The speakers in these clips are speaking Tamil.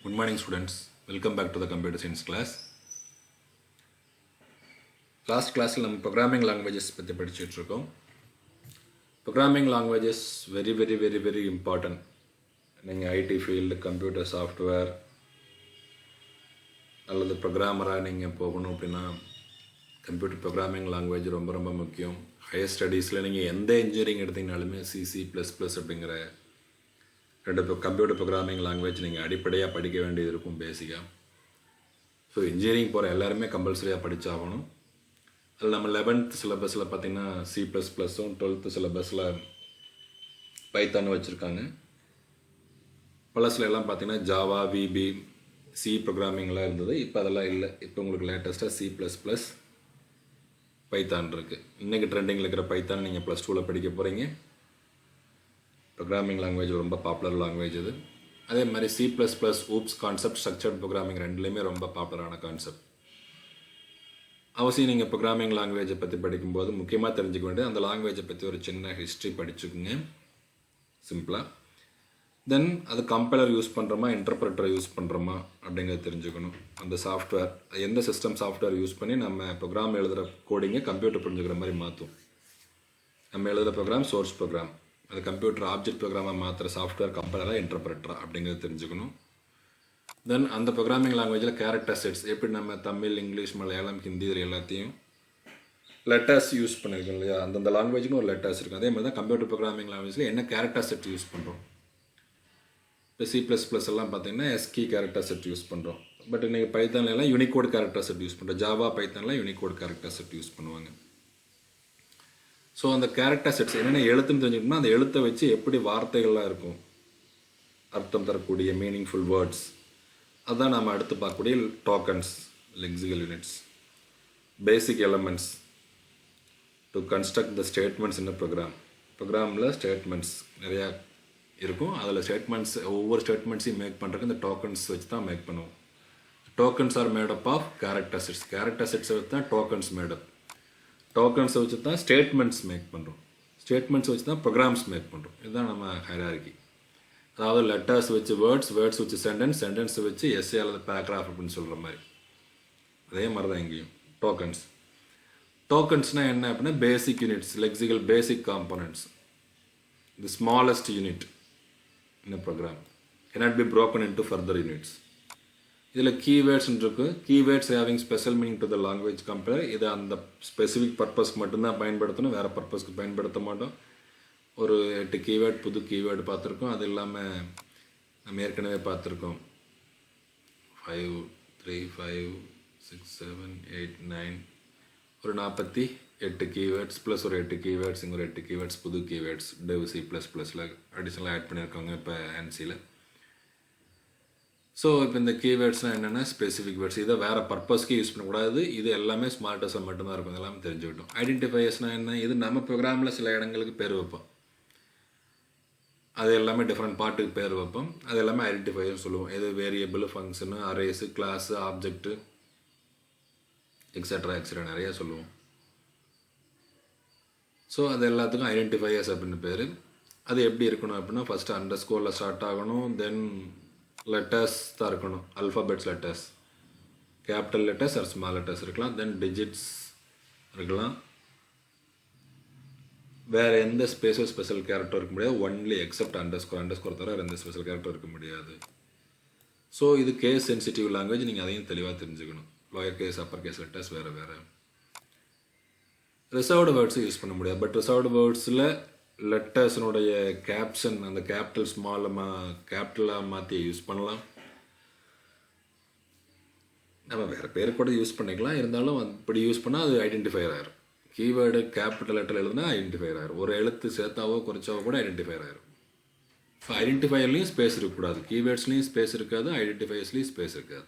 Good morning students, welcome back to the computer science class. Last class நம்ம programming languages பற்றி படிச்சுட்டு இருக்கோம். Programming languages very important. நீங்கள் ஐடி ஃபீல்டு கம்ப்யூட்டர் சாஃப்ட்வேர் அல்லது ப்ரோக்ராமராக நீங்கள் போகணும் அப்படின்னா கம்ப்யூட்டர் ப்ரோக்ராமிங் லாங்குவேஜ் ரொம்ப முக்கியம். ஹையர் ஸ்டடீஸில் நீங்கள் எந்த இன்ஜினியரிங் எடுத்தீங்கனாலுமே C++ அப்படிங்கிற ரெண்டு கம்ப்யூட்டர் ப்ரோக்ராமிங் லாங்குவேஜ் நீங்கள் அடிப்படையாக படிக்க வேண்டியது இருக்கும் பேசிக்காக. ஸோ இன்ஜினியரிங் போகிற எல்லாருமே கம்பல்சரியாக படித்தாகணும். அதில் நம்ம 11th சிலபஸில் பார்த்திங்கன்னா C++ம் 12th சிலபஸில் பைத்தானும் வச்சுருக்காங்க. பழசில் எல்லாம் பார்த்திங்கன்னா ஜாவா விபி சி ப்ரோக்ராமிங்லாம் இருந்தது. இப்போ அதெல்லாம் இல்லை. இப்போ உங்களுக்கு லேட்டஸ்ட்டாக C++ பைத்தான் இருக்குது. இன்றைக்கி ட்ரெண்டிங்கில் இருக்கிற பைத்தான் நீங்கள் +2 படிக்க போகிறீங்க. ப்ரோக்ராமிங் லாங்குவேஜ் ரொம்ப பாப்புலர் லாங்குவேஜ் இது. அதே மாதிரி C++, oops concept, structured programming ரெண்டுலேயுமே ரொம்ப பாப்புலரான கான்செப்ட். அவசியம் நீங்கள் ப்ரோக்ராமிங் லாங்குவேஜை பற்றி படிக்கும்போது முக்கியமாக தெரிஞ்சுக்க வேண்டியது அந்த லாங்குவேஜை பற்றி ஒரு சின்ன ஹிஸ்ட்ரி படிச்சுக்குங்க சிம்பிளாக. தென் அது கம்பைலர் யூஸ் பண்ணுறோமா இன்டர்பிரட்டரை யூஸ் பண்ணுறோமா அப்படிங்கிறத தெரிஞ்சுக்கணும். அந்த சாஃப்ட்வேர் எந்த சிஸ்டம் சாஃப்ட்வேர் யூஸ் பண்ணி நம்ம ப்ரோக்ராம் எழுதுகிற கோடிங்கை கம்ப்யூட்டர் புரிஞ்சுக்கிற மாதிரி மாற்றும். நம்ம எழுதுகிற ப்ரோக்ராம் சோர்ஸ் ப்ரோக்ராம், அது கம்ப்யூட்டர் ஆப்ஜெக்ட் ப்ரோக்ராமாக மாற்றுற சாஃப்ட்வேர் கம்பைலராக இன்டர்பிரட்டரா அப்படிங்கிறத தெரிஞ்சுக்கணும். தென் அந்த ப்ரோக்ராமிங் லாங்குவேஜில் கேரக்டர் செட்ஸ் எப்படி நம்ம தமிழ், இங்கிலீஷ், மலையாளம், ஹிந்தி இதில் எல்லாத்தையும் லெட்டர்ஸ் யூஸ் பண்ணியிருக்கோம் இல்லையா, அந்தந்த லாங்குவேஜுன்னு ஒரு லெட்டர்ஸ் இருக்கும். அதே மாதிரி தான் கம்ப்யூட்டர் ப்ரோக்ராமிங் லாங்குவேஜில் என்ன கேரக்டர் செட் யூஸ் பண்ணுறோம். இப்போ C++ எல்லாம் பார்த்தீங்கன்னா எஸ்கி கேரக்டர் செட் யூஸ் பண்ணுறோம். பட் இன்றைக்கி பைத்தான்லாம் யூனிகோட் கேரக்டர் செட் யூஸ் பண்ணுறோம். ஜாவா பைத்தான்லாம் யூனிகோட் கேரக்டர் செட் யூஸ் பண்ணுவாங்க. ஸோ அந்த கேரக்டர் செட்ஸ் என்னென்ன எழுத்துன்னு தெரிஞ்சுக்கணும்னா அந்த எழுத்தை வச்சு எப்படி வார்த்தைகள்லாம் இருக்கும், அர்த்தம் தரக்கூடிய மீனிங்ஃபுல் வேர்ட்ஸ், அதுதான் நாம் அடுத்து பார்க்கக்கூடிய tokens, lexical units, basic elements to construct the statements in program. ப்ரோக்ராமில் ஸ்டேட்மெண்ட்ஸ் நிறையா இருக்கும். அதில் ஸ்டேட்மெண்ட்ஸ் ஒவ்வொரு ஸ்டேட்மெண்ட்ஸையும் மேக் பண்ணுறதுக்கு இந்த டோக்கன்ஸ் வச்சு தான் மேக் பண்ணுவோம். Tokens are made up of character sets. Character செட்ஸை வச்சு தான் டோக்கன்ஸ் மேடப். டோக்கன்ஸை வச்சு தான் ஸ்டேட்மெண்ட்ஸ் மேக் பண்ணுறோம். ஸ்டேட்மெண்ட்ஸ் வச்சு தான் ப்ரோக்ராம்ஸ் மேக் பண்ணுறோம். இதுதான் நம்ம ஹைரார்கி. அதாவது லெட்டர்ஸ் வச்சு வேர்ட்ஸ், வேர்ட்ஸ் வச்சு சென்டென்ஸ், சென்டென்ஸை வச்சு எஸ்ஏ அல்லது பேராகிராஃப் அப்படின்னு சொல்கிற மாதிரி. அதே மாதிரி தான் இங்கேயும் டோக்கன்ஸ். டோக்கன்ஸ்னால் என்ன அப்படின்னா basic units, lexical basic components, the smallest unit in program cannot be broken into further units. இதில் கீவேர்ட்ஸ் இருக்குது. Keywords having special meaning to the language compiler. இதை அந்த ஸ்பெசிஃபிக் பர்பஸ்க்கு மட்டும்தான் பயன்படுத்தணும், வேறு பர்பஸ்க்கு பயன்படுத்த மாட்டோம். ஒரு 8 கீவேர்ட் புது கீவேர்டு பார்த்துருக்கோம். அது இல்லாமல் நம்ம ஏற்கனவே பார்த்துருக்கோம் 5, 3, 5, 6, 7, 8, 9 ஒரு 48 கீவேர்ட்ஸ் ப்ளஸ் ஒரு 8 கீவேர்ட்ஸ், இங்கே ஒரு 8 கீவேர்ட்ஸ் புது கீவேர்ட்ஸ் C++ல் அடிஷனலாக ஆட் பண்ணியிருக்காங்க இப்போ ANSYல. ஸோ இப்போ இந்த கீவேர்ட்ஸ்னால் என்னென்னா ஸ்பெசிஃபிக் வேர்ட்ஸ். இதை வேறு பர்பஸ்க்கு யூஸ் பண்ணக்கூடாது. இது எல்லாமே ஸ்மார்ட் டெஸ்ஸாக மட்டும்தான் இருக்கும். இதெல்லாம் தெரிஞ்சுக்கிட்டோம். ஐடென்டிஃபையர்ஸ்னால் என்ன, இது நம்ம ப்ரோக்ராமில் சில இடங்களுக்கு பேர் வைப்போம். அது எல்லாமே டிஃப்ரெண்ட் பார்ட்டுக்கு பேர் வைப்போம். அது எல்லாமே ஐடென்டிஃபையர்னு சொல்லுவோம். இது variable, function, arrays, class, object, extra நிறையா சொல்லுவோம். ஸோ அது எல்லாத்துக்கும் ஐடென்டிஃபையர்ஸ் அப்படின்னு பேர். அது எப்படி இருக்கணும் அப்படின்னா ஃபஸ்ட்டு அண்டர்ஸ்கோரில் ஸ்டார்ட் ஆகணும். தென் லெட்டர்ஸ் தான் இருக்கணும், alphabets letters, capital letters or small letters இருக்கலாம். தென் டிஜிட்ஸ் இருக்கலாம். வேறு எந்த ஸ்பெஷல் கேரக்டர் இருக்க முடியாது. ஒன்லி எக்ஸப்ட் அண்டர்ஸ்கோர் தவிர எந்த ஸ்பெஷல் கேரக்டர் இருக்க முடியாது. ஸோ இது கேஸ் சென்சிட்டிவ் லாங்குவேஜ். நீங்கள் அதையும் தெளிவாக தெரிஞ்சுக்கணும். Lower case, upper case letters வேறு. ரிசர்வ்டு வேர்ட்ஸும் யூஸ் பண்ண முடியாது. பட் ரிசர்வ்டு வேர்ட்ஸில் லெட்டர்ஸினுடைய கேப்ஷன் அந்த கேபிட்டல் கேபிட்டலாக மாற்றி யூஸ் பண்ணலாம். நம்ம வேறு பேர் கூட யூஸ் பண்ணிக்கலாம். இருந்தாலும் இப்படி யூஸ் பண்ணால் அது ஐடென்டிஃபையர் ஆயிரும். கீவேர்டு கேபிட்டல் லெட்டர் எழுதுனா ஐடென்டிஃபையர் ஆயிரும். ஒரு எழுத்து சேர்த்தாவோ குறைச்சாவோ கூட ஐடென்டிஃபையர் ஆயிரும். ஸோ ஐடென்டிஃபையர்லேயும் ஸ்பேஸ் இருக்கக்கூடாது. கீவேர்ட்ஸ்லேயும் ஸ்பேஸ் இருக்காது, ஐடென்டிஃபையர்ஸ்லேயும் ஸ்பேஸ் இருக்காது.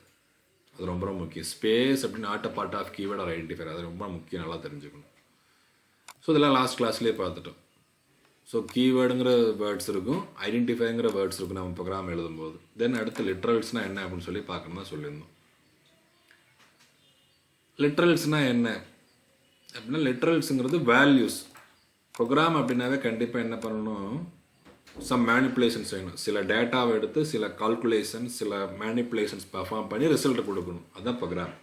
அது ரொம்ப முக்கியம். ஸ்பேஸ் அப்படின்னு not a part of keyword or identifier. அது ரொம்ப முக்கியம், நல்லா தெரிஞ்சுக்கணும். ஸோ இதெல்லாம் லாஸ்ட் கிளாஸ்லேயே பார்த்துட்டோம். ஸோ கீவேர்டுங்கிற வேர்ட்ஸ் இருக்கும், ஐடென்டிஃபைங்கிற வேர்ட்ஸ் இருக்கும் நம்ம ப்ரோக்ராம் எழுதும்போது. தென் அடுத்து லிட்ரல்ஸ்னால் என்ன அப்படின்னு சொல்லி பார்க்கணும் தான் சொல்லியிருந்தோம். லிட்ரல்ஸ்னால் என்ன அப்படின்னா லிட்ரல்ஸுங்கிறது வேல்யூஸ். ப்ரோக்ராம் அப்படின்னாவே கண்டிப்பாக என்ன பண்ணணும், சம் மேனிப்புலேஷன்ஸ் வேணும். சில டேட்டாவை எடுத்து சில கால்குலேஷன்ஸ் சில மேனிப்புலேஷன்ஸ் பர்ஃபார்ம் பண்ணி ரிசல்ட் கொடுக்கணும். அதுதான் ப்ரோக்ராம்.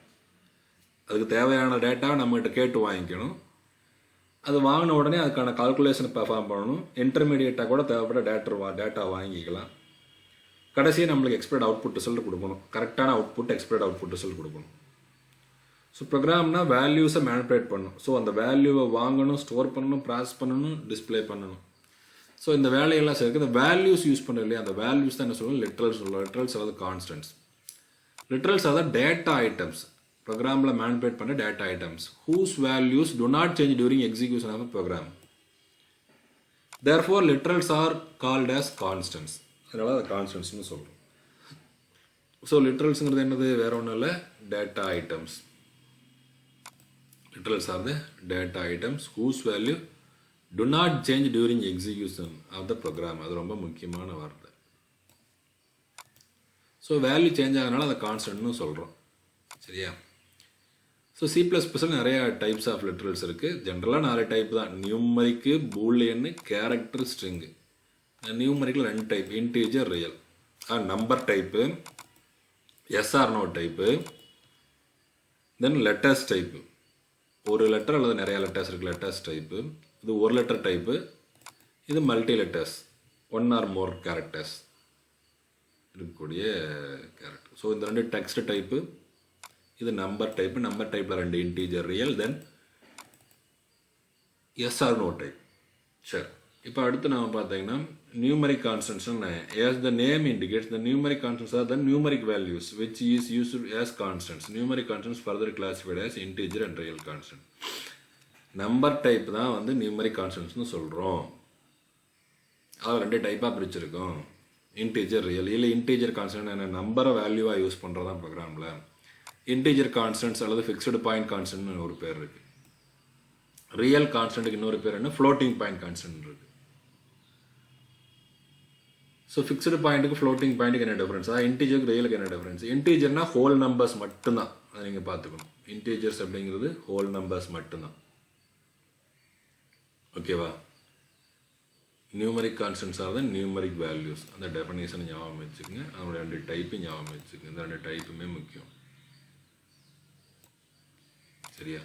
அதுக்கு தேவையான டேட்டா நம்மகிட்ட கேட்டு வாங்கிக்கணும். அது வாங்கின உடனே அதுக்கான கால்குலேஷனை பெர்ஃபார்ம் பண்ணணும். இன்டர்மீடியட்டாக கூட தேவைப்பட்ட டேட்டா வாங்கிக்கலாம். கடைசியாக நம்மளுக்கு எக்ஸ்பெக்ட் அவுட்புட் ரிசல்ட் கொடுக்கணும். கரெக்டான அவுட்புட் எக்ஸ்பெக்ட் அவுட்புட் ரிசல்ட் கொடுக்கணும். ஸோ ப்ரோக்ராம்னா வேல்யூஸை மேனிப்புலேட் பண்ணணும். ஸோ அந்த வேல்யூவை வாங்கணும், ஸ்டோர் பண்ணணும், ப்ராசஸ் பண்ணணும், டிஸ்பிளே பண்ணணும். ஸோ இந்த வேலையெல்லாம் சேர்க்கு இந்த வேல்யூஸ் யூஸ் பண்ண இல்லையா, அந்த வேல்யூஸ் தான் என்ன சொல்லுவோம், லிட்ரல்ஸ் சொல்லுவோம். லிட்ரல்ஸ் அதாவது கான்ஸ்டன்ட்ஸ். லிட்ரல்ஸ் அதாவது டேட்டா ஐட்டம்ஸ். ப்ரோக்ராமில் மேனிப்புலேட் பண்ண data items whose values do not change during execution of a program. Therefore, literals are called as constants. அதனால அதை கான்ஸ்டன்ட்ஸ்னு சொல்கிறோம். ஸோ லிட்ரல்ஸுங்கிறது என்னது, வேற ஒன்றும் இல்லை, data items. Literals are the data items whose value do not change during execution of the program. அது ரொம்ப முக்கியமான வார்த்தை. ஸோ வேல்யூ சேஞ்ச் ஆகிறதுனால அதை கான்ஸ்டன்ட்னு சொல்கிறோம். சரியா? ஸோ C++ல் நிறைய டைப்ஸ் ஆஃப் லிட்ரல்ஸ் இருக்குது. ஜென்ரலாக 4 டைப் தான். நியூமரிக்கு, பூலியன்னு, கேரக்டர், ஸ்ட்ரிங்கு. நியூமரிக்கில் 2 type, integer, real. Number type, எஸ்ஆர்னோ டைப்பு, தென் லெட்டர்ஸ் டைப்பு. ஒரு லெட்டர் அல்லது நிறையா லெட்டர்ஸ் இருக்குது, லெட்டர்ஸ் டைப்பு. இது ஒரு லெட்டர் டைப்பு. இது multi letters, 1 or more characters இருக்கக்கூடிய கேரக்டர். ஸோ இந்த 2 டெக்ஸ்ட் டைப்பு. இது நம்பர் டைப்பு. நம்பர் டைப்பில் 2 இன்டீஜர், ரியல், தென் எஸ்ஆர்னோ டைப். சரி, இப்போ அடுத்து நம்ம பார்த்தீங்கன்னா நியூமரிக் கான்ஸ்டன்ட்ஸ்னு, as the name indicates, the numeric constants are the numeric values which is used as constants. Numeric constants further classified as integer and real constant. Number type தான் வந்து நியூமரிக் கான்ஸ்டன்ட்ஸ்னு சொல்கிறோம். அது 2 டைப்பாக பிரிச்சிருக்கோம், இன்டீஜர், ரியல். இல்லை இன்டீஜர் கான்ஸ்டன்ட் என்ன, நம்பரை வேல்யூவாக யூஸ் பண்ணுறது தான் ப்ரோக்ராமில். இன்டீஜர் கான்ஸ்டன்ட்ஸ் அல்லது ஃபிக்ஸ்டு பாயிண்ட் கான்ஸ்டன்ட்னு ஒரு பேர் இருக்குது. ரியல் கான்ஸ்டன்ட்டுக்கு இன்னொரு பேர் என்ன, ஃப்ளோட்டிங் பாயிண்ட் கான்ஸ்டன்ட் இருக்குது. ஸோ ஃபிக்ஸ்டு பாயிண்ட்டுக்கு ஃப்ளோட்டிங் பாயிண்ட்டுக்கு என்ன டிஃப்ரென்ஸ், அதான் இன்டீஜருக்கு ரியலுக்கு என்ன டிஃப்ரென்ஸ். இன்டீஜர்னா ஹோல் நம்பர்ஸ் மட்டும்தான், அதை நீங்கள் பார்த்துக்கணும். இன்டீஜர்ஸ் அப்படிங்கிறது ஹோல் நம்பர்ஸ் மட்டும்தான். ஓகேவா? நியூமரிக் கான்ஸ்டன்ட்ஸ் ஆர் த நியூமரிக் வேல்யூஸ். அந்த டெஃபினேஷனை ஞாபகம் வச்சுக்கோங்க. அதோட 2 டைப்பு ஞாபகம் வச்சுக்கோங்க. இந்த 2 டைப்புமே முக்கியம். சரியா?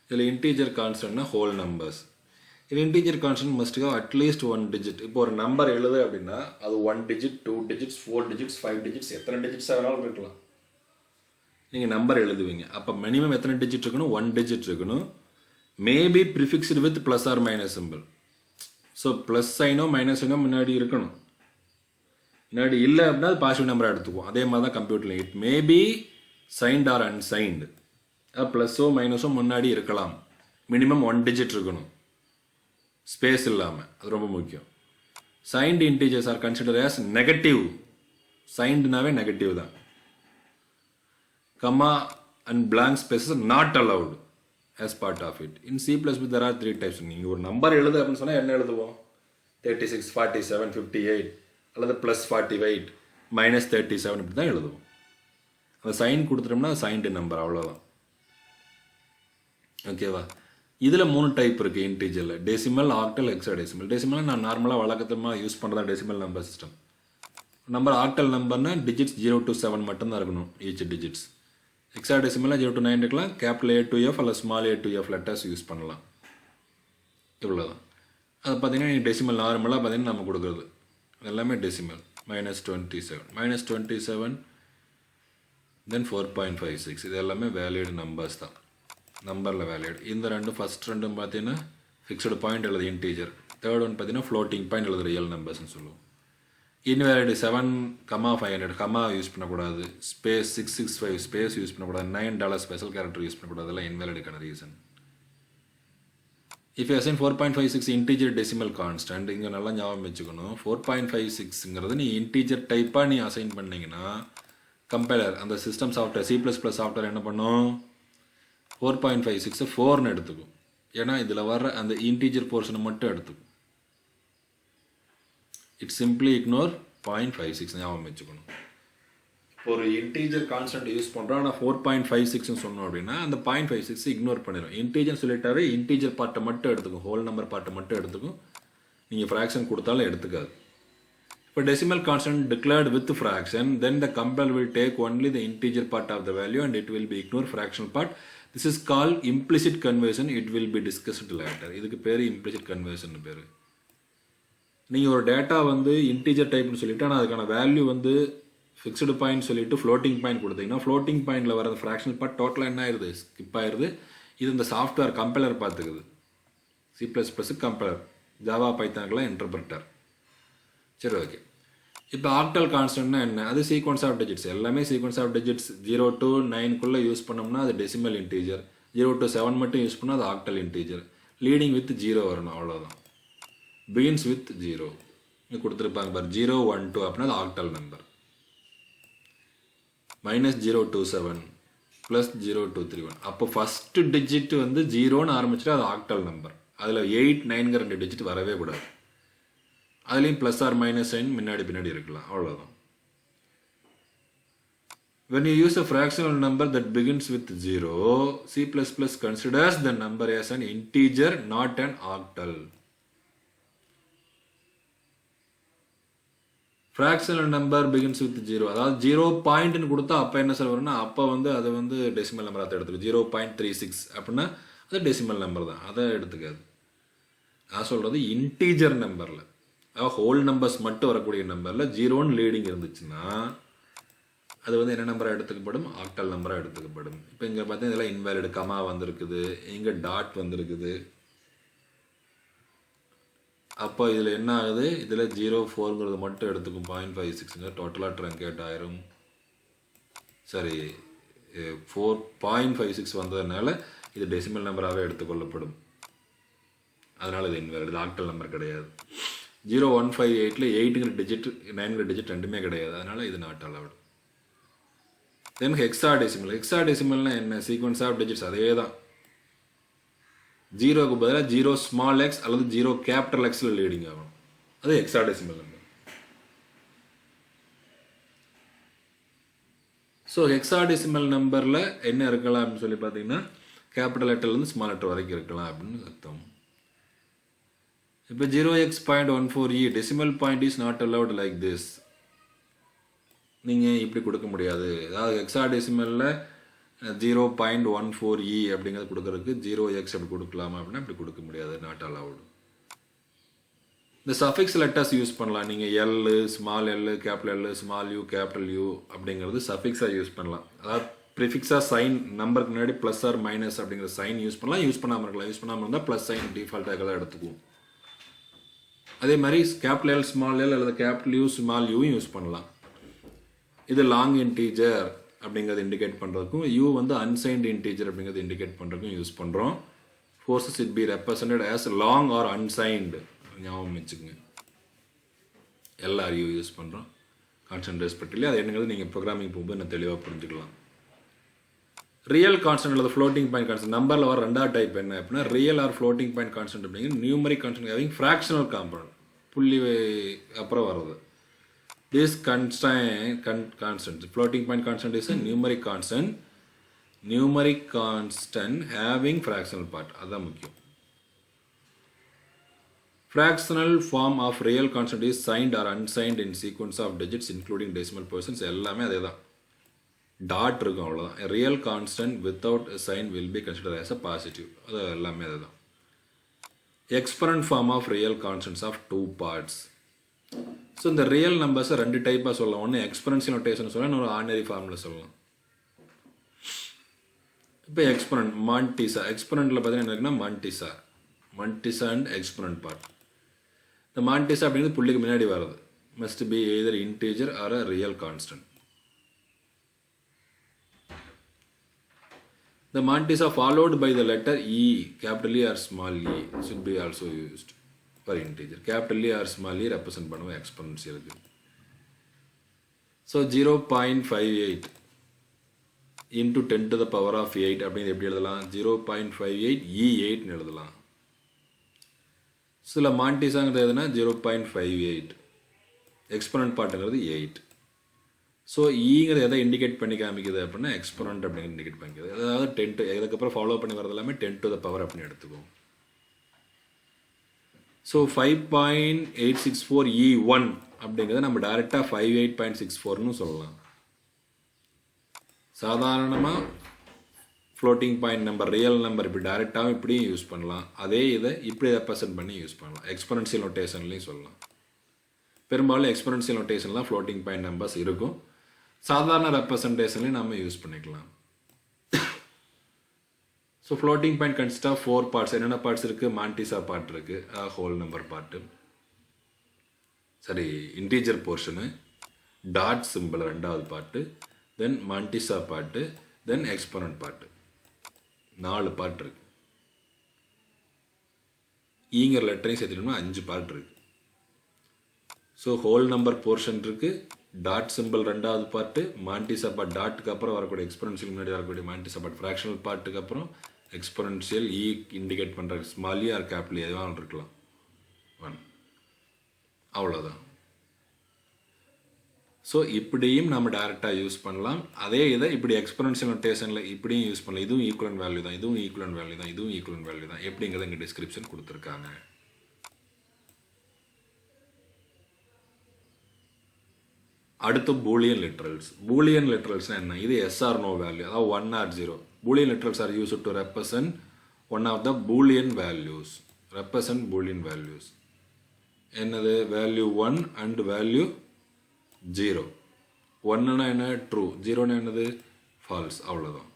இதில் இன்டீஜர் கான்ஸ்டன்ட்னா ஹோல் நம்பர்ஸ். இது integer constant must have at least 1 digit. இப்போ ஒரு நம்பர் எழுது அப்படின்னா அது 1 டிஜிட், 2 டிஜிட்ஸ், 4 டிஜிட்ஸ், 5 டிஜிட்ஸ், எத்தனை டிஜிட்ஸ் ஆனாலும் இருக்கலாம். நீங்கள் நம்பர் எழுதுவீங்க, அப்போ மினிமம் எத்தனை டிஜிட் இருக்கணும், 1 டிஜிட் இருக்கணும். Maybe prefixed with plus or minus symbol. So plus சைனோ மைனஸ் சைனோ முன்னாடி இருக்கணும். முன்னாடி இல்லை அப்படின்னா அது பாசிட்டிவ் நம்பராக எடுத்துக்குவோம். அதே மாதிரி தான் கம்ப்யூட்டரில் it maybe signed or unsigned. ப்ளஸ்ஸோ மைனஸோ முன்னாடி இருக்கலாம். மினிமம் 1 டிஜிட் இருக்கணும், ஸ்பேஸ் இல்லாமல். அது ரொம்ப முக்கியம். Signed integers are consider as negative. சைன்டுனாவே நெகட்டிவ் தான். Comma and blank spaces not allowed as part of it. In C++ there are 3 types. நீங்கள் ஒரு நம்பர் எழுது அப்படின்னு சொன்னால் என்ன எழுதுவோம், 36, 47, 58 அல்லது +48 -37 இப்படி தான் எழுதுவோம். அந்த சைன் கொடுத்துட்டோம்னா சைன்டு நம்பர், அவ்வளோதான். ஓகேவா? இதில் 3 டைப் இருக்குது இன்டீஜரில், டெசிமல், ஆக்டல், ஹெக்ஸாடெசிமல். டெசிமல் நான் நார்மலாக வழக்கமாக யூஸ் பண்ணுறதா decimal number system. Number octal நம்பர்னா டிஜிட்ஸ் 0 to 7 மட்டும்தான் இருக்கணும், ஈச் டிஜிட்ஸ். ஹெக்ஸாடெசிமலாக 0 to 9 இருக்கலாம். கேபிட்டல் A to F அல்லது small a to F letters use பண்ணலாம். இவ்வளோதான். அது பார்த்தீங்கன்னா நீங்கள் டெசிமல் நார்மலாக பார்த்தீங்கன்னா நம்ம கொடுக்குறது எல்லாமே டெசிமல். -27, -27, தென் 4.56. இது எல்லாமே வேலிட் நம்பர்ஸ் தான், நம்பரில் வேலிட். இந்த 2 ஃபஸ்ட் 2 பார்த்தீங்கன்னா ஃபிக்ஸ்டு பாயிண்ட் அல்லது இன்டீஜர். தேர்ட் ஒன் பார்த்தீங்கன்னா ஃப்ளோட்டிங் பாயிண்ட் அல்லது ரியல் நம்பர்ஸ்னு சொல்லுவோம். இன்வேலிட் 7, $500 கமா யூஸ் பண்ணக்கூடாது. ஸ்பேஸ் 665 ஸ்பேஸ் யூஸ் பண்ணக்கூடாது. $9 ஸ்பெஷல் கேரக்டர் யூஸ் பண்ணக்கூடாது. அதெல்லாம் இன்வேலிடுக்கான reason. If you assign 4.56 integer decimal constant, இங்கே நல்லா ஞாபகம் வச்சுக்கணும். 4.56ங்கிறது நீ இன்டீஜர் டைப்பாக நீ அசைன் பண்ணிங்கன்னா கம்பைலர் அந்த சிஸ்டம் சாஃப்ட்வேர் C++ சாஃப்ட்வேர் என்ன பண்ணும், 4.56 4ன்னு எடுத்துக்கும். ஏன்னா இதில் வர்ற அந்த இன்டீஜர் போர்ஷனை மட்டும் எடுத்துக்கும். இட் சிம்பிளி இக்னோர் 0.56 ஞாபகம் வச்சுக்கணும். இப்போ ஒரு இன்டீஜர் கான்ஸ்டன்ட் யூஸ் பண்ணுறோம், ஆனால் 4.56ன்னு சொன்னோம் அப்படின்னா அந்த 0.56 இக்னோர் பண்ணிடும். இன்டீஜர் சொல்லிட்டாவே இன்டீஜர் பார்ட்டை மட்டும் எடுத்துக்கும், ஹோல் நம்பர் பார்ட்டை மட்டும் எடுத்துக்கும். நீங்கள் ஃப்ராக்ஷன் கொடுத்தாலும் எடுத்துக்காது. இப்போ decimal constant declared with fraction, then the compiler will take only the integer part of the value and it will be ignore fractional part. This is called implicit conversion. It will be discussed later. இதுக்கு பேர் implicit conversion பேர். நீங்கள் ஒரு டேட்டா வந்து இன்டீஜர் டைப்னு சொல்லிட்டு ஆனால் அதுக்கான வேல்யூ வந்து ஃபிக்ஸ்டு பாயிண்ட் சொல்லிட்டு ஃப்ளோட்டிங் பாயிண்ட் கொடுத்தீங்கன்னா ஃப்ளோட்டிங் பாயிண்டில் வர ஃப்ராக்ஷனல் பார்ட் டோட்டலாக என்ன ஆயிடுது, ஸ்கிப் ஆயிடுது. இது இந்த சாஃப்ட்வேர் கம்பைலர் பார்த்துக்குது. C++ கம்பைலர், ஜாவா பைத்தானுக்குலாம் இன்டர்பிரட்டர். சரி, ஓகே. இப்போ ஆக்டல் கான்ஸ்டன்ட்னா என்ன? அது சீக்வன்ஸ் ஆஃப் டிஜிட்ஸ், எல்லாமே sequence of digits. 0 to 9 use பண்ணோம்னா அது டெசிமல் இன்டீஜர். 0 to 7 மட்டும் யூஸ் பண்ணால் அது ஆக்டல் இன்டீஜர். லீடிங் வித் 0 வரணும், அவ்வளோதான். பிகின்ஸ் வித் 0 கொடுத்துருப்பாங்க பார், 0 1 2 அப்படின்னா அது ஆக்டல் நம்பர். -027 + 0231. அப்போ ஃபஸ்ட்டு டிஜிட் வந்து 0ன்னு ஆரம்பிச்சுட்டு அது ஆக்டல் நம்பர். அதில் 8 9ங்கிற 2 டிஜிட் வரவே கூடாது. அதுலேயும் ப்ளஸ் ஆர் மைனஸ் சைன் முன்னாடி பின்னாடி இருக்கலாம், அவ்வளோதான். When you use a fractional number that begins with 0, C++ considers the number as an integer, not an octal. Fractional number begins with 0, அதாவது 0 பாயிண்ட்னு கொடுத்தா அப்போ என்ன சார் வரும்னா, அப்போ வந்து அது வந்து டெசிமல் நம்பர். அதை எடுத்துக்கும். 0.36 அப்படின்னா அது டெசிமல் நம்பர் தான், அதை எடுத்துக்காது. நான் சொல்கிறது இன்டீஜர் நம்பரில், ஹோல் நம்பர்ஸ் மட்டும் வரக்கூடிய நம்பரில் 0ன்னு லீடிங் இருந்துச்சுன்னா அது வந்து என்ன நம்பராக எடுத்துக்கப்படும், ஆக்டல் நம்பராக எடுத்துக்கப்படும். இப்போ இங்கே பார்த்தீங்கன்னா இதெல்லாம் இன்வேலிட், கமா வந்திருக்குது, இங்கே டாட் வந்திருக்குது. அப்போ இதில் என்ன ஆகுது, இதில் 0.4ங்கிறது மட்டும் எடுத்துக்கும். 0.56 டோட்டலாக ட்ரங்கேட் ஆயிரும். சரி, 4.56 வந்ததுனால இது டெசிமல் நம்பராகவே எடுத்துக்கொள்ளப்படும். அதனால் இது இன்வேலிட், இது ஆக்டல் நம்பர் கிடையாது. 0158ல் 8ங்கிற டிஜிட் 9ங்கிற டிஜிட் ரெண்டுமே கிடையாது, அதனால் இது நாட் அலவுட். Then hexadecimal. ஹெக்ஸாடெசிமல்னா என்ன? சீக்வன்ஸ் ஆஃப் டிஜிட்ஸ், அதே தான். 0க்கு பதிலாக 0 ஸ்மால் எக்ஸ் அல்லது 0 கேபிட்டல் எக்ஸில் லீடிங் ஆகணும், அது ஹெக்ஸாடெசிமல் நம்பர். ஸோ ஹெக்ஸாடெசிமல் நம்பரில் என்ன இருக்கலாம் அப்படின்னு சொல்லி பார்த்தீங்கன்னா, கேபிட்டல் லெட்டர்லேருந்து ஸ்மால் லெட்டர் வரைக்கும் இருக்கலாம் அப்படின்னு அர்த்தம். இப்போ 0x.14e decimal point is not allowed like this. நீங்கள் இப்படி கொடுக்க முடியாது. அதாவது ஹெக்ஸாடெசிமலில் 0.14e அப்படிங்கிறது கொடுக்கறதுக்கு 0x அப்படி கொடுக்கலாமா அப்படின்னா அப்படி கொடுக்க முடியாது, நாட் அலவுட். இந்த சஃபிக்ஸ் லெட்டர்ஸ் யூஸ் பண்ணலாம். நீங்கள் L, small L, capital L, small you, capital you அப்படிங்கிறது சஃபிக்ஸாக யூஸ் பண்ணலாம். அதாவது ப்ரிஃபிக்ஸாக சைன் நம்பருக்கு முன்னாடி ப்ளஸ் ஆர் மைனஸ் அப்படிங்கிற சைன் யூஸ் பண்ணலாம், யூஸ் பண்ணாமல் இருக்கலாம். யூஸ் பண்ணாமல் இருந்தால் ப்ளஸ் சைன் டிஃபால்ட்டாக தான் எடுத்துக்குவோம். அதே மாதிரி கேபிட்டல் எல், ஸ்மால் எல் அல்லது கேபிட்டல் யூ, ஸ்மால் யூவும் யூஸ் பண்ணலாம். இது லாங் இன்டீஜர் அப்படிங்கிறது இண்டிகேட் பண்ணுறதுக்கும், யூ வந்து அன்சைன்ட் இன்டீஜர் அப்படிங்கிறது இண்டிகேட் பண்ணுறதுக்கும் யூஸ் பண்ணுறோம். Forces it be represented as long or unsigned, ஞாபகம் வச்சுக்கோங்க. எல்ஆர்யூ யூஸ் பண்ணுறோம் கான்ஸ்டன்ட் ரெஸ்பெக்டிவ்லி. அது என்னங்கிறது நீங்கள் ப்ரோக்ராமிங் போகும்போது நான் தெளிவாக புரிஞ்சுக்கலாம். ரியல் கான்ஸ்டன்ட் அல்லது ஃப்ளோட்டிங் பாயிண்ட் கான்ஸ்டன்ட். நம்பரில் வர ரெண்டாவது டைப் என்ன அப்படின்னா, real or floating point constant அப்படிங்கிறது numeric constant having fractional component, புள்ளி அப்புறம் வருது. This constant, floating point constant is a numeric constant having fractional part. அதான் முக்கியம். Fractional form of real constant is signed or unsigned in sequence of digits including decimal positions. எல்லாமே அதே தான், டாட் இருக்கும், அவ்வளோதான். Real constant without sign will be consider as a positive, அது எல்லாமே அதே தான். Exponent form of real constants of 2 parts. So இந்த ரியல் நம்பர்ஸை 2 டைப்பாக சொல்லலாம். ஒன்று எக்ஸ்பரன்ஷியல் நோட்டேஷன் சொல்லலாம், இன்னொரு ஆர்டினரி ஃபார்மில் சொல்லலாம். இப்போ எக்ஸ்பரண்ட், மான்டிசா. எக்ஸ்பரண்ட்டில் பார்த்தீங்கன்னா என்ன இருக்குன்னா மல்டிசா அண்ட் எக்ஸ்பரண்ட் பார்ட். இந்த மான்டிசா அப்படிங்கிறது புள்ளிக்கு முன்னாடி வர்றது. Must be either integer or a real constant. The mantissa followed by the letter E, capital E or small e, should be also used for integer. Capital E or small e represent பண்ணுவோம் எக்ஸ்பொனன்ஷியலுக்கு. So 0.58 into 10 to the power of 8 அப்படின்னு எப்படி எழுதலாம்? 0.58 E8 எழுதலாம். சில மான்டிசாங்கிறது எதுனா 0.58, எக்ஸ்பொனன்ட் பார்ட்டுங்கிறது 8. ஸோ ஈங்கிறது எதை இண்டிகேட் பண்ணி காமிக்குது அப்படின்னா எக்ஸ்பொனன்ட் அப்படிங்கிறது இண்டிகேட் பண்ணிக்குது. அதாவது 10 to, இதுக்கப்புறம் ஃபாலோ பண்ணி வரது எல்லாமே 10 to the power அப்படின்னு எடுத்துக்குவோம். ஸோ 5.864 E1 அப்படிங்கிறத நம்ம டைரெக்டாக 58.64ன்னு சொல்லலாம். சாதாரணமாக floating point number real number இப்படி டைரெக்டாகவும் இப்படியும் யூஸ் பண்ணலாம். அதே இதை இப்படி ரெப்ரசன்ட் பண்ணி யூஸ் பண்ணலாம். எக்ஸ்பொனன்ஷியல் நோட்டேஷன்லையும் சொல்லலாம். பெரும்பாலும் எக்ஸ்பொனன்ஷியல் நோட்டேஷன்லாம் ஃப்ளோட்டிங் பாயிண்ட் நம்பர்ஸ் இருக்கும். சாதாரண ரெப்ரசன்டேஷன்லையும் நம்ம யூஸ் பண்ணிக்கலாம். So floating point consist of 4 parts. என்னென்ன பார்ட்ஸ் இருக்குது? மாண்டிசா பார்ட் இருக்குது, ஹோல் நம்பர் பார்ட்டு, சரி இன்டீஜர் போர்ஷனு, டாட் சிம்பிள் ரெண்டாவது part, then mantissa part, then exponent part. 4 part இருக்கு. ஈங்கிற லெட்டரையும் சேர்த்துட்டோம்னா 5 பார்ட் இருக்கு. ஸோ ஹோல் நம்பர் போர்ஷன் இருக்கு, டாட் சிம்பிள் ரெண்டாவது பார்ட்டு, மாண்டிசா பார்ட் டாட்டுக்கு அப்புறம் வரக்கூடிய எக்ஸ்பொனன்ஷியல் முன்னாடி வரக்கூடிய மாண்டிசா பார்ட் ஃப்ராக்ஷனல் பார்ட்டுக்கு அப்புறம் எக்ஸ்பொனன்ஷியல் இண்டிகேட் பண்ணுற ஸ்மால் ஆர் கேப்லி எதுவாக இருக்கலாம் 1. அவ்வளோதான். ஸோ இப்படியும் நம்ம டைரெக்டாக யூஸ் பண்ணலாம். அதே இதை இப்படி எக்ஸ்பொனன்ஷியல் நோட்டேஷனில் இப்படியும் யூஸ் பண்ணலாம். இதுவும் ஈக்குவலன்ட் வேல்யூ தான், இதுவும் ஈக்குவலன்ட் வேல்யூ தான், இதுவும் ஈக்குவலன்ட் வேல்யூ தான். எப்படிங்கிறத இங்கே டிஸ்கிரிப்ஷன் கொடுத்துருக்காங்க. அடுத்து பூலியன் லிட்ரல்ஸ். பூலியன் லிட்ரல்ஸ்னால் என்ன? இது எஸ் ஆர் நோ வேல்யூ, அதாவது 1 or 0. Boolean literals are used to represent one of the Boolean values. Represent Boolean values என்னது? Value 1 and value 0. 1னா என்ன? ட்ரூ. 0னா என்னது? ஃபால்ஸ். அவ்வளோதான்.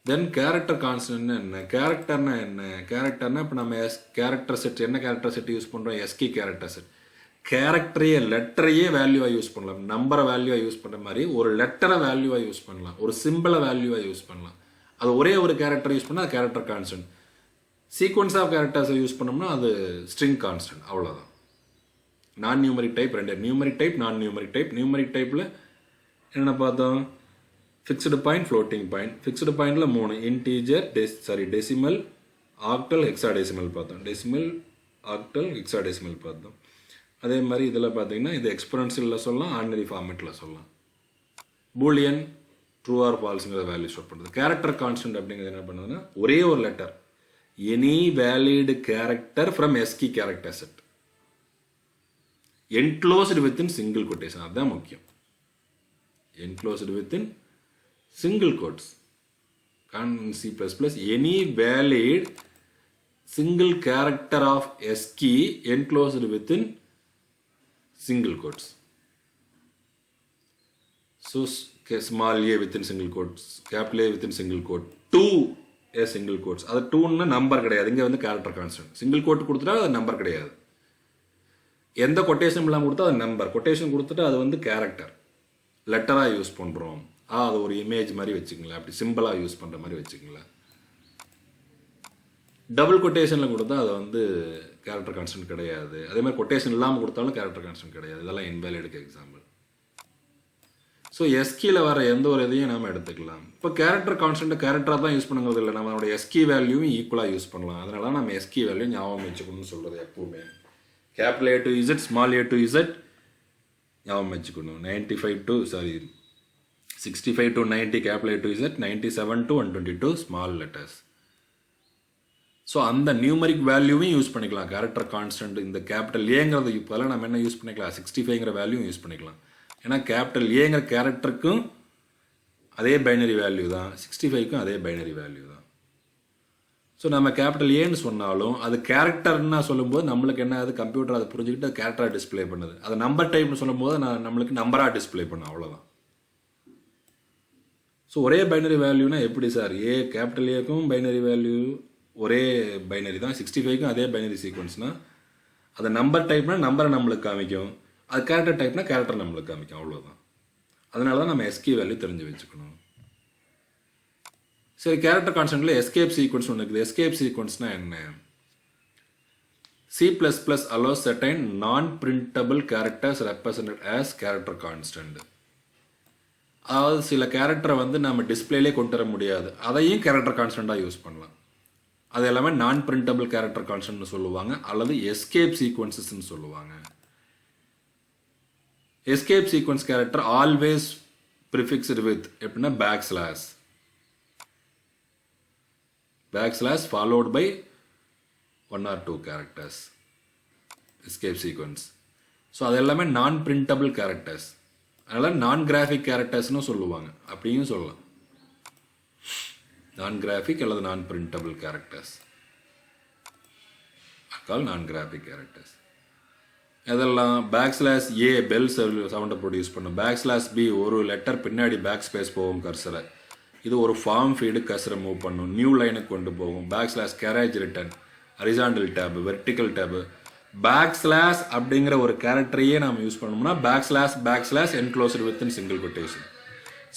தென் கேரக்டர் கான்ஸ்டன்ட்னா என்ன? கேரக்டர்னா என்ன? கேரக்டர்னா இப்போ நம்ம கேரக்டர் செட் என்ன கேரக்டர் செட் யூஸ் பண்ணுறோம்? எஸ்கி கேரக்டர் செட். கேரக்டரையே லெட்டரையே வேல்யூவாக யூஸ் பண்ணலாம். நம்பரை வேல்யூவாக யூஸ் பண்ணுற மாதிரி ஒரு லெட்டரை வேல்யூவாக யூஸ் பண்ணலாம், ஒரு சிம்பிளை வேல்யூவாக யூஸ் பண்ணலாம். அது ஒரே ஒரு கேரக்டர் யூஸ் பண்ணால் அது கேரக்டர் கான்ஸ்டன்ட். சீக்வன்ஸ் ஆஃப் கேரக்டர்ஸை யூஸ் பண்ணோம்னா அது ஸ்ட்ரிங் கான்ஸ்டன்ட். அவ்வளோதான். நான் நியூமரிக் டைப் ரெண்டு, numeric type, non numeric type. Numeric டைப்பில் என்னென்ன பார்த்தோம்? Fixed point, floating point. Fixed பாயிண்டில் 3 இன்டீஜர், டெசிமல், ஆக்டல், ஹெக்ஸாடெசிமல் பார்த்தோம். டெசிமல், ஆக்டல், ஹெக்ஸாடெசிமல் பார்த்தோம். அதே மாதிரி இதில் பார்த்தீங்கன்னா இது எக்ஸ்பொனன்ஷியலில் சொல்லலாம், ஆர்டினரி ஃபார்மேட்டில் சொல்லலாம். பூலியன் ட்ரூ ஆர் ஃபால்ஸுங்கிற வேல்யூ ஸ்டோர் பண்ணுறது. கேரக்டர் கான்ஸ்டன்ட் அப்படிங்கிறது என்ன பண்ணுதுன்னா ஒரே ஒரு letter, any valid character from ASCII character set enclosed within single quotation. அதுதான் முக்கியம். enclosed within single quotes. C++, any valid single character of S key enclosed within single quotes. So small a within single quotes, capital A within single quote, 2 a single quotes. அது 2ன்னா நம்பர் கிடையாது, இங்கே வந்து கேரக்டர் கான்ஸ்டன்ட். சிங்கிள் கோட் கொடுத்துட்டா அது நம்பர் கிடையாது. எந்த கொட்டேஷன் இல்லாமல் கொடுத்தா அது நம்பர். கொட்டேஷன் கொடுத்துட்டு அது வந்து கேரக்டர், லெட்டராக யூஸ் பண்ணுறோம். அது ஒரு இமேஜ் மாதிரி வச்சுக்கங்களேன், அப்படி சிம்பிளாக யூஸ் பண்ணுற மாதிரி வச்சுக்கங்களேன். டபுள் கொட்டேஷனில் கொடுத்தா அது வந்து கேரக்டர் கான்ஸ்டன்ட் கிடையாது. அதே மாதிரி கொட்டேஷன் இல்லாமல் கொடுத்தாலும் கேரக்டர் கான்ஸ்டன்ட் கிடையாது. இதெல்லாம் இன்வேலிடுக்கு எக்ஸாம்பிள். ஸோ எஸ்கியில் வர எந்த ஒரு இதையும் நம்ம எடுத்துக்கலாம். இப்போ கேரக்டர் கான்ஸ்டன்ட் கேரக்டராக தான் யூஸ் பண்ணுங்கிறது இல்லை, நம்மளோட எஸ்கி வேல்யூவும் ஈக்குவலாக யூஸ் பண்ணலாம். அதனால நம்ம எஸ்கி வேல்யூ ஞாபகம் வச்சுக்கணும்னு சொல்கிறது எப்பவுமே. Capital A to Z, small a to Z ஞாபகம் வச்சுக்கணும். 65 to 90 capital A to Z, 97 to 122 small letters. So அந்த நியூமரிக் வேல்யூவையும் யூஸ் பண்ணிக்கலாம். கேரக்டர் கான்ஸ்டன்ட் இந்த கேபிட்டல் ஏங்கிறது இப்போலாம் நம்ம என்ன யூஸ் பண்ணிக்கலாம்? 65ங்கிற வேல்யூவும் யூஸ் பண்ணிக்கலாம். ஏன்னா கேபிட்டல் ஏங்கிற கேரக்டருக்கும் அதே பைனரி வேல்யூ தான், 65க்கும் அதே பைனரி வேல்யூ தான். ஸோ நம்ம கேபிட்டல் ஏன்னு சொன்னாலும் அது கேரக்டர்னா சொல்லும்போது நம்மளுக்கு என்ன, அது கம்ப்யூட்டர் அதை புரிஞ்சுக்கிட்டு அது கேரக்டராக டிஸ்பிளே பண்ணுது. அது நம்பர் டைப்னு சொல்லும்போது நம்மளுக்கு நம்பராக டிஸ்பிளே பண்ணும், அவ்வளோதான். ஸோ ஒரே பைனரி வேல்யூனா எப்படி சார்? கேபிட்டல் ஏக்கும் பைனரி வேல்யூ ஒரே பைனரி தான், 65க்கும் அதே பைனரி சீக்வன்ஸ்னால் அது நம்பர் டைப்னா நம்பரை நம்மளுக்கு காமிக்கும், அது கேரக்டர் டைப்னா கேரக்டர் நம்மளுக்கு காமிக்கும், அவ்வளோதான். அதனால தான் நம்ம எஸ்கே வேல்யூ தெரிஞ்சு வச்சுக்கணும். சரி, கேரக்டர் கான்ஸ்டன்ட்ல எஸ்கேப் சீக்வன்ஸ் ஒன்று இருக்குது. எஸ்கேப் சீக்வன்ஸ்னா என்ன? C++ allows certain non-printable characters represented as character constant. அதாவது சில கேரக்டரை வந்து நம்ம டிஸ்பிளேலே கொண்டு வர முடியாது, அதையும் கேரக்டர் கான்ஸ்டன்ட்டாக யூஸ் பண்ணலாம். அது எல்லாமே நான் பிரிண்டபிள் கேரக்டர் கான்ஸ்டன்ட்னு சொல்லுவாங்க, அல்லது எஸ்கேப் சீக்வன்சஸ்ன்னு சொல்லுவாங்க. Escape sequence character always prefixed with எப்படின்னா back slash followed by 1 or 2 characters. Escape sequence. So அது எல்லாமே நான் பிரிண்டபிள் கேரக்டர்ஸ், அதனால் நான் கிராஃபிக் கேரக்டர்ஸ்னு சொல்லுவாங்க, அப்படியும் சொல்லலாம். நான் கிராஃபிக் அல்லது நான் printable characters call non graphic characters. அதெல்லாம் பேக்ஸ்லாஷ் ஏ பெல் சவுண்டை ப்ரொடியூஸ் பண்ணும், பேக்ஸ்லாஷ் பி ஒரு லெட்டர் பின்னாடி பேக் ஸ்பேஸ் போகும் கர்சரை, இது ஒரு ஃபார்ம் ஃபீடு கர்சரை மூவ் பண்ணும், நியூ லைனுக்கு கொண்டு போகும். Backslash carriage return horizontal tab vertical tab. Backslash அப்படிங்கிற ஒரு கேரக்டரையே நாம் யூஸ் பண்ணோம்னா backslash enclosed within single quotation.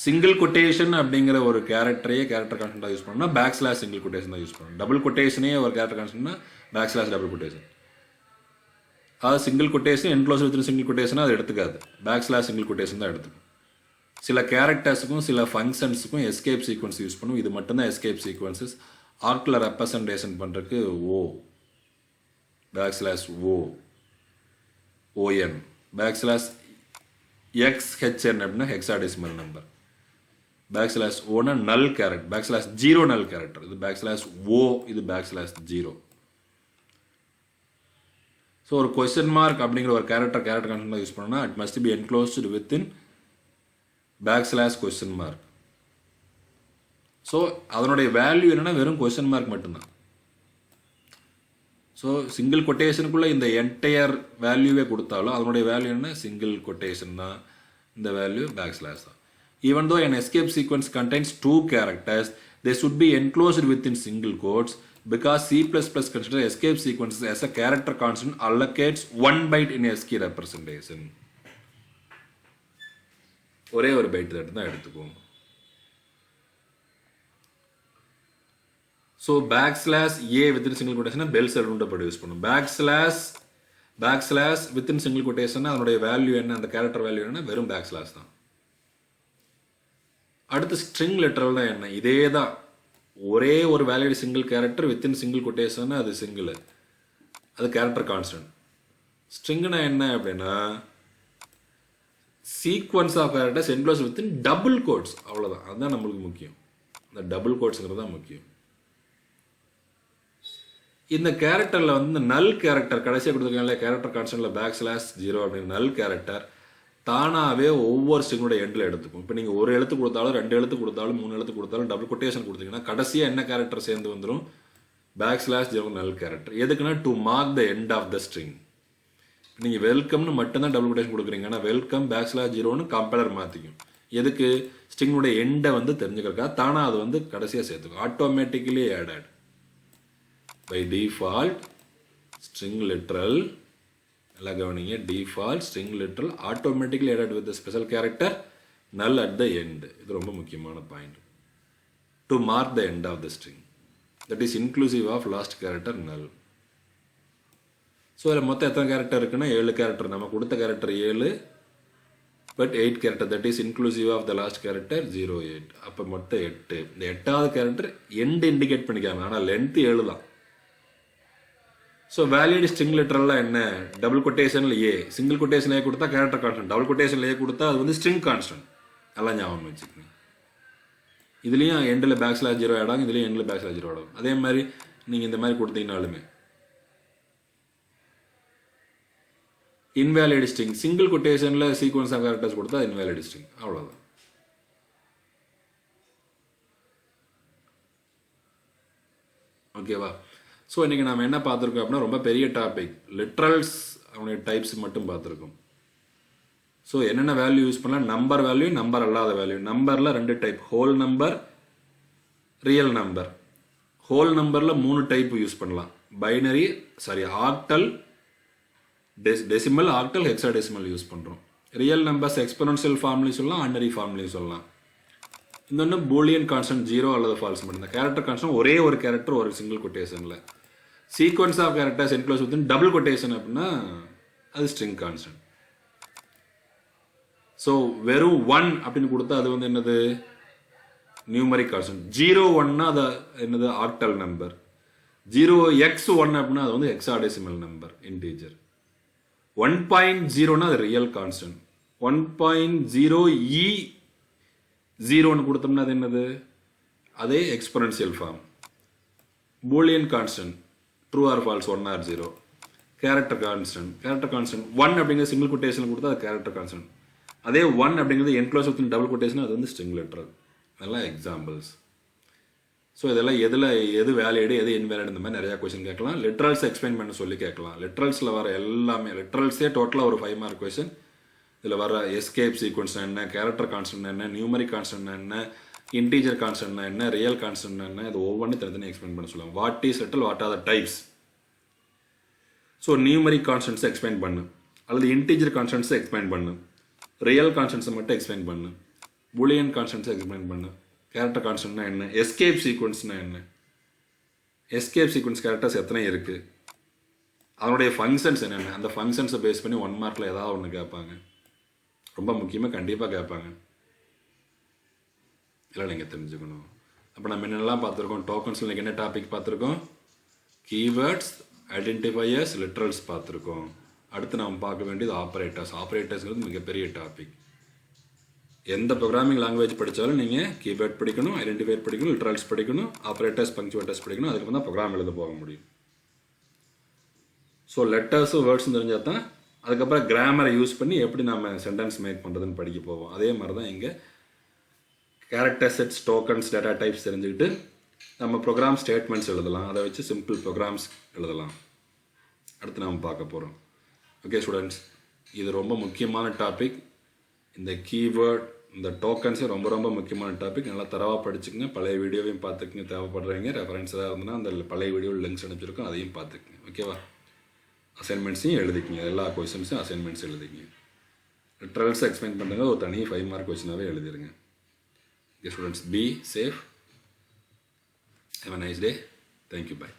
Single quotation அப்படிங்கிற ஒரு கேரக்டரையே கேரக்டர் கான்ஸ்டன்ட்டாக யூஸ் பண்ணோம்னா பேக்ஸ்லாஷ் சிங்கிள் கொட்டேஷன் தான் யூஸ் பண்ணணும். டபுள் கொட்டேஷனே ஒரு கேரக்டர் கான்ஸ்டன்ட்னா பேக்ஸ்லாஷ் டபுள் கொட்டேஷன். அது single quotation enclose with single quotation அது எடுத்துக்காது, பேக்ஸ்லாஷ் சிங்கிள் கொட்டேஷன் தான் எடுத்துக்கும். சில கேரக்டர்ஸுக்கும் சில ஃபங்க்ஷன்ஸுக்கும் எஸ்கேப் சீக்வன்ஸ் யூஸ் பண்ணும், இது மட்டும்தான் எஸ்கேப் சீக்வன்சஸ். ஆர்க்கில் ரெப்ரசன்டேஷன் பண்ணுறதுக்கு ஓ பேக்ஸ்லாஷ் ஓஎன், பேக்ஸ்லாஷ் XHN அப்படின்னா ஹெக்ஸாடெசிமல் நம்பர், பேக்ஸ்லாஷ் ஓனா நல் character, backslash zero null character, இது பேக்ஸ்லாஷ் ஓ, இது பேக்ஸ்லாஷ் ஜீரோ. ஸோ ஒரு கொஸ்டின் மார்க் அப்படிங்கிற ஒரு கேரக்டர் கான்ஸ்டன்ட் யூஸ் பண்ணோம்னா it must be enclosed with in backslash question mark. So அதனுடைய வேல்யூ என்னன்னா வெறும் கொஸ்டின் மார்க் மட்டும்தான். ஸோ சிங்கிள் கொட்டேஷனுக்குள்ளே இந்த என்டையர் வேல்யூவே கொடுத்தாலும் அதனுடைய வேல்யூ என்ன, சிங்கிள் கொட்டேஷன் தான், இந்த வேல்யூ பேக்ஸ்லாஷ் தான். Even though an escape sequence contains two characters, they should be enclosed within single quotes because C++ considers escape sequences as a character constant allocates 1 byte in ASCII representation. ஒரே ஒரு பைட் தான் எடுத்துக்குவோம். ஸோ பேக்ஸ்லாஷ் ஏ வித்தின் சிங்கிள் கொட்டேஷன் பெல் சவுண்டை ப்ரொடியூஸ் பண்ணும். பேக்ஸ்லாஷ் வித்தின் சிங்கிள் கொட்டேஷன் அதனுடைய வேல்யூ என்ன, அந்த கேரக்டர் வேல்யூ என்ன, வெறும் பேக்ஸ்லாஷ் தான். அடுத்து ஸ்ட்ரிங் லிட்டரல் தான் என்ன, இதே தான், ஒரே ஒரு valid single character within single quotation, அது சிங்கிள், அது கேரக்டர் கான்ஸ்டன்ட். ஸ்ட்ரிங்னா என்ன அப்படின்னா sequence of characters enclose within double quotes, அவ்வளோதான். அதுதான் நம்மளுக்கு முக்கியம், இந்த டபுள் கோட்ஸுங்கிறது தான் முக்கியம். இந்த கேரக்டரில் வந்து நல் கேரக்டர் கடைசியாக கொடுத்துருக்காங்களே கேரக்டர் கான்ஸ்டன்ட்ல பேக்ஸ்லாஷ் ஜீரோ அப்படின்னு நல் கேரக்டர் தானாகவே ஒவ்வொரு ஸ்ட்ரிங்கோட எண்டில் எடுத்துக்கும். இப்போ நீங்கள் ஒரு எழுத்து கொடுத்தாலும் 2 எழுத்து கொடுத்தாலும் 3 எழுத்து கொடுத்தாலும் டபுள் கொட்டேஷன் கொடுத்தீங்கன்னா கடைசியாக என்ன கேரக்டர் சேர்ந்து வந்துடும், பேக்ஸ்லாஷ் ஜீரோ நல் கேரக்டர். எதுக்குன்னா to mark the end of the string. நீங்கள் வெல்கம்னு மட்டும்தான் டபுள் கொட்டேஷன் கொடுக்குறீங்க, ஆனால் வெல்கம் பேக்ஸ்லாஷ் ஜீரோன்னு கம்பேலர் மாற்றிக்கும். எதுக்கு, ஸ்ட்ரிங்கோட எண்டை வந்து தெரிஞ்சுக்கிறக்கா தானாக அது வந்து கடைசியாக சேர்த்துக்கும். Automatically added by default string literal, எல்லாம் கவனிங்க, default string literal automatically added with the special character null at the end. இது ரொம்ப முக்கியமான point. To mark the end of the string, that is inclusive of last character null. So அதில் மொத்தம் எத்தனை கேரக்டர் இருக்குன்னா 7 கேரக்டர். நம்ம கொடுத்த character 7 but 8 character, that is inclusive of the last character 08. அப்போ மொத்தம் 8. இந்த 8வது கேரக்டர் எண்ட் இண்டிகேட் பண்ணிக்காம, ஆனால் லென்த் 7 தான். ஸோ வேலிட் ஸ்ட்ரிங் லிட்டரல்லாம் என்ன, டபுள் கொட்டேஷனில் ஏ, சிங்கிள் கொட்டேஷன்லேயே கொடுத்தா கேரக்டர் கான்ஸ்டன்ட், டபுள் கொட்டேஷன்லேயே கொடுத்தா அது வந்து ஸ்ட்ரிங் கான்ஸ்டன்ட். எல்லாம் ஞாபகம் வச்சுக்கோங்க. இதுலேயும் எண்டில் பேக்ஸ்லாஷ் ஜீரோ ஆடாங்க, இதுலேயும் எண்டில் பேக்ஸ்லாஷ் ஜீரோ ஆடும். அதே மாதிரி நீங்கள் இந்த மாதிரி கொடுத்தீங்கனாலுமே இன்வேலிட் ஸ்ட்ரிங், சிங்கிள் கொட்டேஷனில் சீக்வன்ஸ் ஆஃப் கேரக்டர்ஸ் கொடுத்தா இன்வேலிட் ஸ்ட்ரிங், அவ்வளோதான். ஓகேவா? ஸோ இன்றைக்கி நம்ம என்ன பார்த்துருக்கோம் அப்படின்னா ரொம்ப பெரிய டாபிக், லிட்ரல்ஸ் அவனுடைய டைப்ஸ் மட்டும் பார்த்துருக்கோம். ஸோ என்னென்ன வேல்யூ யூஸ் பண்ணலாம், நம்பர் வேல்யூ, நம்பர் அல்லாத வேல்யூ. நம்பரில் 2 type, whole number, real number. Whole நம்பரில் 3 டைப் யூஸ் பண்ணலாம், binary octal, decimal, octal, hexadecimal use பண்ணுறோம். ரியல் நம்பர்ஸ் எக்ஸ்பொனன்ஷியல் ஃபார்ம்லையும் சொல்லலாம், ஆர்டினரி ஃபார்ம்லையும் சொல்லலாம். இன்னொன்று பூலியன் கான்ஸ்டன்ட் 0 அல்லது ஃபால்ஸ் மட்டும். இந்த கேரக்டர் கான்ஸ்டன்ட் ஒரே ஒரு கேரக்டர் ஒரு சிங்கிள் கொட்டேஷனில். Sequence of characters enclose with double quotation அப்படின்னா அது ஸ்ட்ரிங் கான்ஸ்டன்ட். ஸோ வெறும் 1 அப்படின்னு கொடுத்தா அது வந்து என்னது, நியூமரிக் கான்ஸ்டன்ட். 0 1னா அது என்னது, ஆக்டல் நம்பர். 0x1 அப்படின்னா அது வந்து ஹெக்ஸாடெசிமல் நம்பர், இன்டீஜர். 1.0னா அது ரியல் கான்ஸ்டன்ட். 1.0e0ன்னு கொடுத்தோம்னா அது என்னது, அதே exponential form. Boolean constant true or false 1 or 0. Character constant 1 அப்படிங்கிற சிங்கிள் கொட்டேஷன் கொடுத்தா அது கேரக்டர் கான்ஸ்டன்ட். அதே 1 அப்படிங்கிறது என்க்ளோஸ் வித் டபுள் கொட்டேஷன் அது வந்து ஸ்ட்ரிங் லிட்ரல். அதெல்லாம் எக்ஸாம்பிள்ஸ். ஸோ இதெல்லாம் எது வேலிடு எது இன்வேலிட் இந்த மாதிரி நிறையா கொஸ்டின் கேட்கலாம். லிட்ரல்ஸ் எக்ஸ்பிளைன் பண்ண சொல்லி கேட்கலாம். லிட்ரல்ஸில் வர எல்லாமே லிட்ரல்ஸே டோட்டலாக ஒரு 5 மார்க் கொஸ்டின். இதில் வர எஸ்கேப் சீக்வன்ஸ் என்ன, கேரக்டர் கான்ஸ்டன்ட் என்ன, நியூமரிக் கான்ஸ்டன்ட் என்ன, இன்டீஜர் கான்ஸ்டன்ட் என்ன, ரியல் கான்ஸ்டன்ட் என்ன, இது ஒவ்வொன்றும் தனித்தனி எக்ஸ்பிளைன் பண்ண சொல்லுவாங்க. What is literal, what are the types. So numeric கான்ஸ்டன்ட்ஸை எக்ஸ்பிளைன் பண்ணு, அல்லது இன்டீஜர் கான்ஸ்டன்ட்ஸை எக்ஸ்பிளைன் பண்ணு, ரியல் கான்ஸ்டன்ட்ஸை மட்டும் எக்ஸ்பிளைன் பண்ணு, பூலியன் கான்ஸ்டன்ட்ஸை எக்ஸ்பிளைன் பண்ணு, கேரக்டர் கான்ஸ்டன்ட்னா என்ன, எஸ்கேப் சீக்வன்ஸ்னா என்ன, எஸ்கேப் சீக்வன்ஸ் கேரக்டர்ஸ் எத்தனை இருக்குது, அதனுடைய ஃபங்க்ஷன்ஸ் என்னென்ன, அந்த ஃபங்க்ஷன்ஸை பேஸ் பண்ணி 1 மார்க்கில் ஏதாவது ஒன்று கேட்பாங்க. ரொம்ப முக்கியமாக கண்டிப்பாக கேட்பாங்க. இல்லை நீங்கள் தெரிஞ்சுக்கணும். அப்போ நம்ம என்னென்னலாம் பார்த்துருக்கோம், டோக்கன்ஸில் இன்றைக்கி என்ன டாபிக் பார்த்துருக்கோம், கீவேர்ட்ஸ், ஐடென்டிஃபையர்ஸ், லிட்ரல்ஸ் பார்த்துருக்கோம். அடுத்து நம்ம பார்க்க வேண்டியது ஆப்ரேட்டர்ஸ்ங்கிறது மிகப்பெரிய டாபிக். எந்த ப்ரோக்ராமிங் லாங்குவேஜ் படித்தாலும் நீங்கள் கீவேர்ட் படிக்கணும், ஐடென்டிஃபையர் படிக்கணும், லிட்ரல்ஸ் படிக்கணும், ஆப்ரேட்டர்ஸ், பங்க்சுவேட்டர்ஸ் படிக்கணும். அதுக்கப்புறம் தான் ப்ரோக்ராம் எழுத போக முடியும். ஸோ லெட்டர்ஸும் வேர்ட்ஸும் தெரிஞ்சால் தான் அதுக்கப்புறம் கிராமரை யூஸ் பண்ணி எப்படி நம்ம சென்டென்ஸ் மேக் பண்ணுறதுன்னு படிக்க போவோம். அதே மாதிரி தான் இங்கே character sets, tokens, data types தெரிஞ்சுக்கிட்டு நம்ம ப்ரோக்ராம் ஸ்டேட்மெண்ட்ஸ் எழுதலாம். அதை வச்சு சிம்பிள் ப்ரோக்ராம்ஸ் எழுதலாம். அடுத்து நாம் பார்க்க போகிறோம். ஓகே ஸ்டூடெண்ட்ஸ், இது ரொம்ப முக்கியமான டாபிக். இந்த கீவேர்ட், இந்த டோக்கன்ஸே ரொம்ப ரொம்ப முக்கியமான டாபிக். நல்லா தரவாக படிச்சுக்கங்க. பழைய வீடியோவையும் பார்த்துக்குங்க. தேவைப்படுறீங்க ரெஃபரன்ஸ் ஏதாவது இருந்ததுன்னா அந்த பழைய வீடியோவில் லிங்க்ஸ் அனுப்பிச்சிருக்கோம், அதையும் பார்த்துக்குங்க. ஓகேவா? அசைன்மெண்ட்ஸையும் எழுதிக்கிங்க. எல்லா கொஸ்டின்ஸும் அசைன்மெண்ட்ஸ் எழுதிக்கிங்க. லிட்ரல்ஸ் எக்ஸ்பிளைன் பண்ணுங்க, ஒரு தனி 5 மார்க் கொஸ்டினாகவே எழுதிருங்க. Okay students, be safe. Have a nice day. Thank you. By.